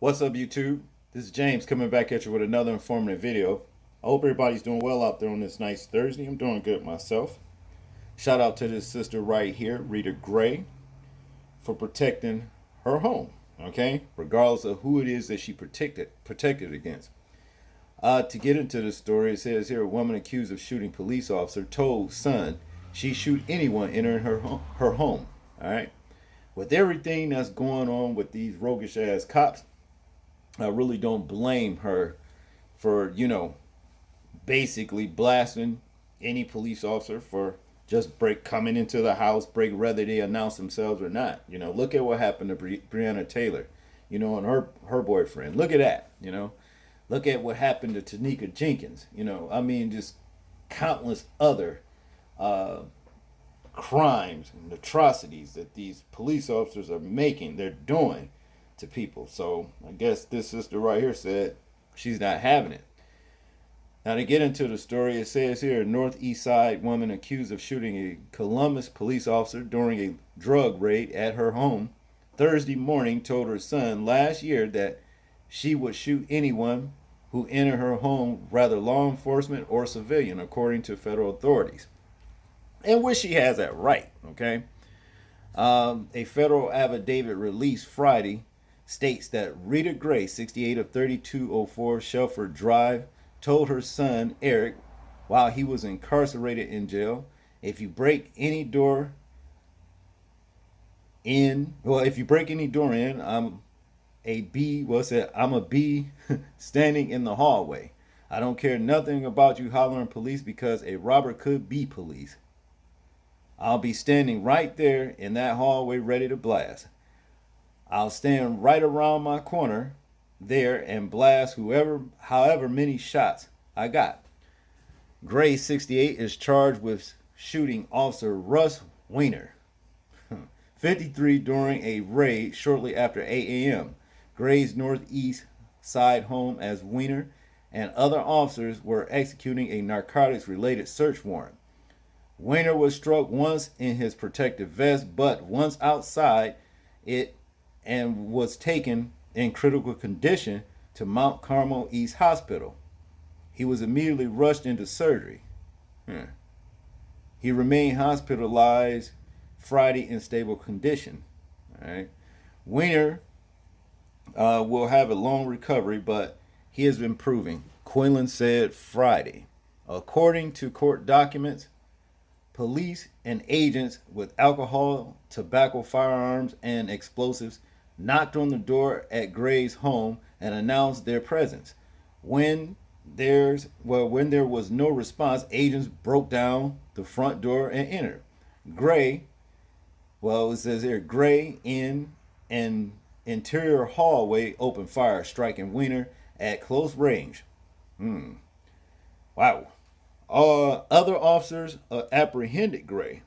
What's up, YouTube? This is James coming back at you with another informative video. I hope everybody's doing well out there on this nice Thursday. I'm doing good myself. Shout out to this sister right here, Rita Gray, for protecting her home. Okay, regardless of who it is that she protected against. To get into the story, it says here a woman accused of shooting police officer told son she shoot anyone entering her home. All right, with everything that's going on with these roguish ass cops, I really don't blame her for, basically blasting any police officer for just coming into the house, whether they announce themselves or not. Look at what happened to Breonna Taylor, and her boyfriend. Look at that, Look at what happened to Tanika Jenkins. Just countless other crimes and atrocities that these police officers they're doing to people. So I guess this sister right here said she's not having it. Now to get into the story, it says here a Northeast Side woman accused of shooting a Columbus police officer during a drug raid at her home Thursday morning told her son last year that she would shoot anyone who entered her home, whether law enforcement or civilian, according to federal authorities. And which she has that right, okay? A federal affidavit released Friday states that Rita Gray, 68 of 3204 Shelford Drive, told her son Eric while he was incarcerated in jail, if you break any door in, I'm a bee standing in the hallway. I don't care nothing about you hollering police because a robber could be police. I'll be standing right there in that hallway ready to blast. I'll stand right around my corner there and blast however many shots I got. Gray, 68, is charged with shooting Officer Russ Weiner, 53, during a raid shortly after 8 a.m. Gray's Northeast Side home as Weiner and other officers were executing a narcotics-related search warrant. Weiner was struck once in his protective vest, but once outside it and was taken in critical condition to Mount Carmel East Hospital. He was immediately rushed into surgery. He remained hospitalized Friday in stable condition. All right. Weiner will have a long recovery, but he has been improving, Quinlan said Friday. According to court documents, police and agents with alcohol, tobacco, firearms, and explosives knocked on the door at Gray's home and announced their presence. When there was no response, agents broke down the front door and entered. Gray, it says here, Gray in an interior hallway opened fire, striking Weiner at close range. Wow. Other officers apprehended Gray,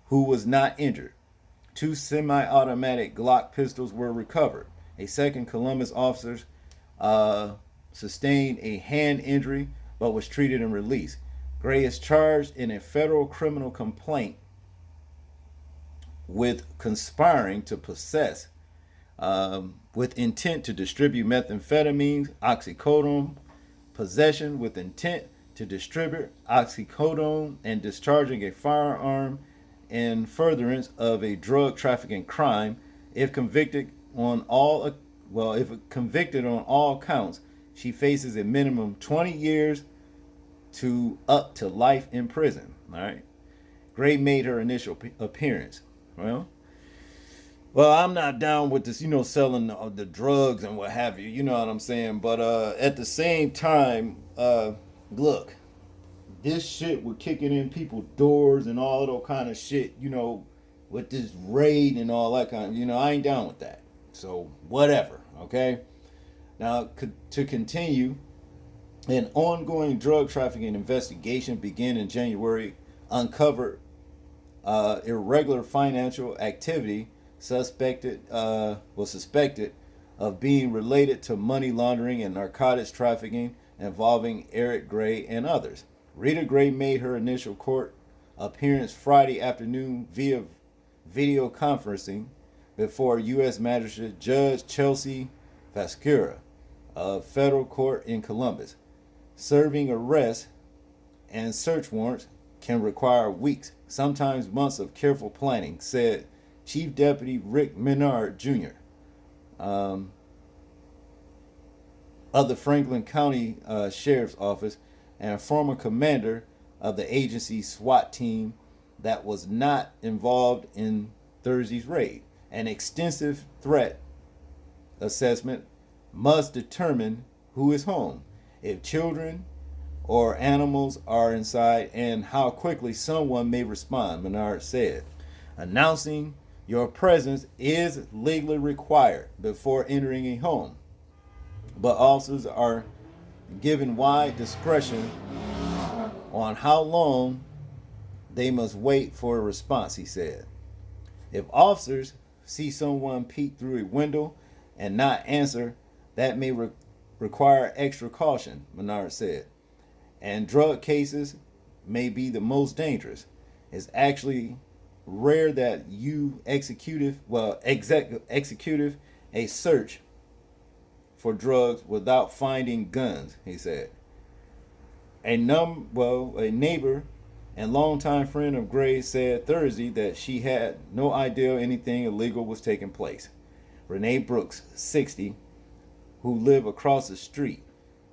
who was not injured. 2 semi-automatic Glock pistols were recovered. A second Columbus officer sustained a hand injury but was treated and released. Gray is charged in a federal criminal complaint with conspiring to possess with intent to distribute methamphetamines, oxycodone, possession with intent to distribute oxycodone, and discharging a firearm in furtherance of a drug trafficking crime. If convicted on all counts, she faces a minimum 20 years to up to life in prison. All right. Gray made her initial appearance. Well, I'm not down with this, selling the drugs and what have you. You know what I'm saying? But at the same time, look, this shit with kicking in people's doors and all that kind of shit, with this raid and all that kind of, I ain't down with that. So whatever, okay? Now, to continue, an ongoing drug trafficking investigation began in January, uncovered irregular financial activity suspected of being related to money laundering and narcotics trafficking involving Eric Gray and others. Rita Gray made her initial court appearance Friday afternoon via video conferencing before U.S. Magistrate Judge Chelsea Vascura of federal court in Columbus. Serving arrest and search warrants can require weeks, sometimes months of careful planning, said Chief Deputy Rick Menard Jr. Um, of the Franklin County Sheriff's Office and a former commander of the agency's SWAT team that was not involved in Thursday's raid. An extensive threat assessment must determine who is home, if children or animals are inside, and how quickly someone may respond, Menard said. Announcing your presence is legally required before entering a home, but officers are given wide discretion on how long they must wait for a response, he said. If officers see someone peek through a window and not answer, that may require extra caution, Menard said. And drug cases may be the most dangerous. It's actually rare that you executive a search for drugs without finding guns, he said. A neighbor and longtime friend of Gray's said Thursday that she had no idea anything illegal was taking place. Renee Brooks, 60, who lived across the street,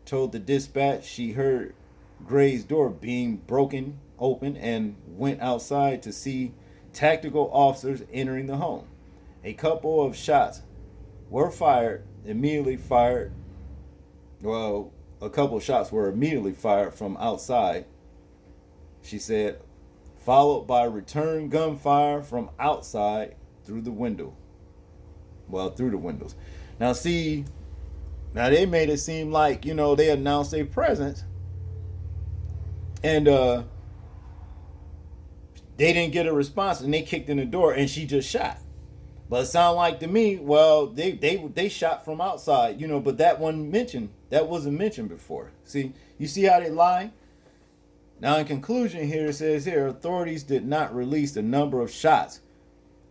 told the dispatch she heard Gray's door being broken open and went outside to see tactical officers entering the home. A couple of shots were immediately fired from outside, she said, followed by return gunfire from outside through the windows. Now they made it seem like, they announced their presence and they didn't get a response and they kicked in the door and she just shot. But it sounded like to me, they shot from outside, but that wasn't mentioned before. You see how they lie? Now, in conclusion here, it says here, authorities did not release the number of shots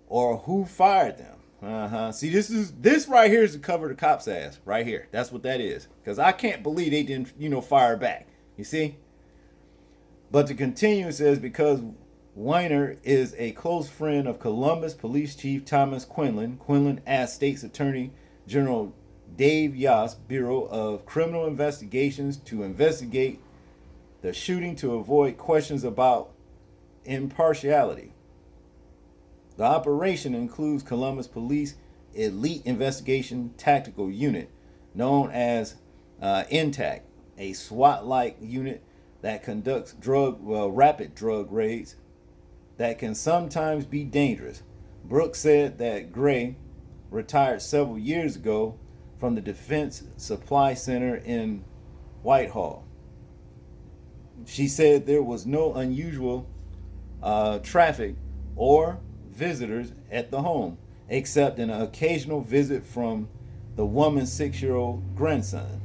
or who fired them. See, this right here is to cover the cop's ass right here. That's what that is. Because I can't believe they didn't, fire back. You see? But to continue, it says, because Weiner is a close friend of Columbus Police Chief Thomas Quinlan. Quinlan asked State's Attorney General Dave Yost, Bureau of Criminal Investigations, to investigate the shooting to avoid questions about impartiality. The operation includes Columbus Police Elite Investigation Tactical Unit, known as INTAC, a SWAT-like unit that conducts rapid drug raids that can sometimes be dangerous. Brooks said that Gray retired several years ago from the Defense Supply Center in Whitehall. She said there was no unusual traffic or visitors at the home, except an occasional visit from the woman's 6-year-old grandson.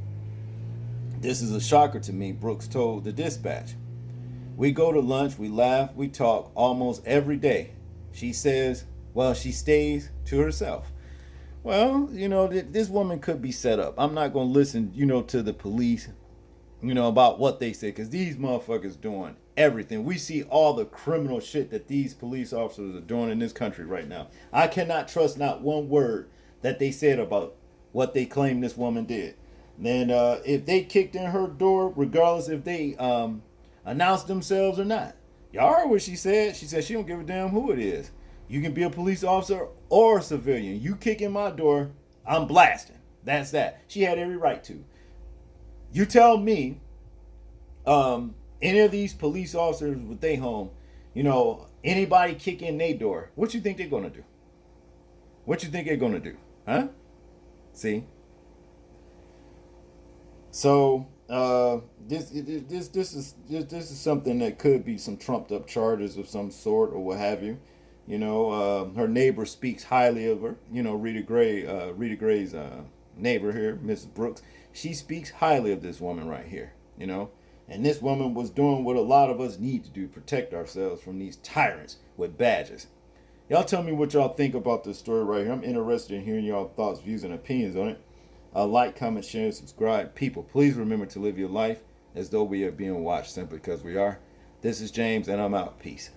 This is a shocker to me, Brooks told the dispatch. We go to lunch, we laugh, we talk almost every day. She says, she stays to herself. Well, this woman could be set up. I'm not going to listen, to the police, about what they say, because these motherfuckers doing everything. We see all the criminal shit that these police officers are doing in this country right now. I cannot trust not one word that they said about what they claim this woman did. And if they kicked in her door, regardless if they announced themselves or not. Y'all heard what she said. She said she don't give a damn who it is. You can be a police officer or a civilian. You kick in my door, I'm blasting. That's that. She had every right to. You tell me, any of these police officers with their home, anybody kick in their door, what you think they're gonna do? What you think they're gonna do? Huh? See? So this is something that could be some trumped up charges of some sort or what have you. Her neighbor speaks highly of her. Rita Gray's neighbor here, Mrs. Brooks. She speaks highly of this woman right here. And this woman was doing what a lot of us need to do: protect ourselves from these tyrants with badges. Y'all tell me what y'all think about this story right here. I'm interested in hearing y'all thoughts, views, and opinions on it. Like, comment, share, and subscribe. People, please remember to live your life as though we are being watched simply because we are. This is James, and I'm out. Peace.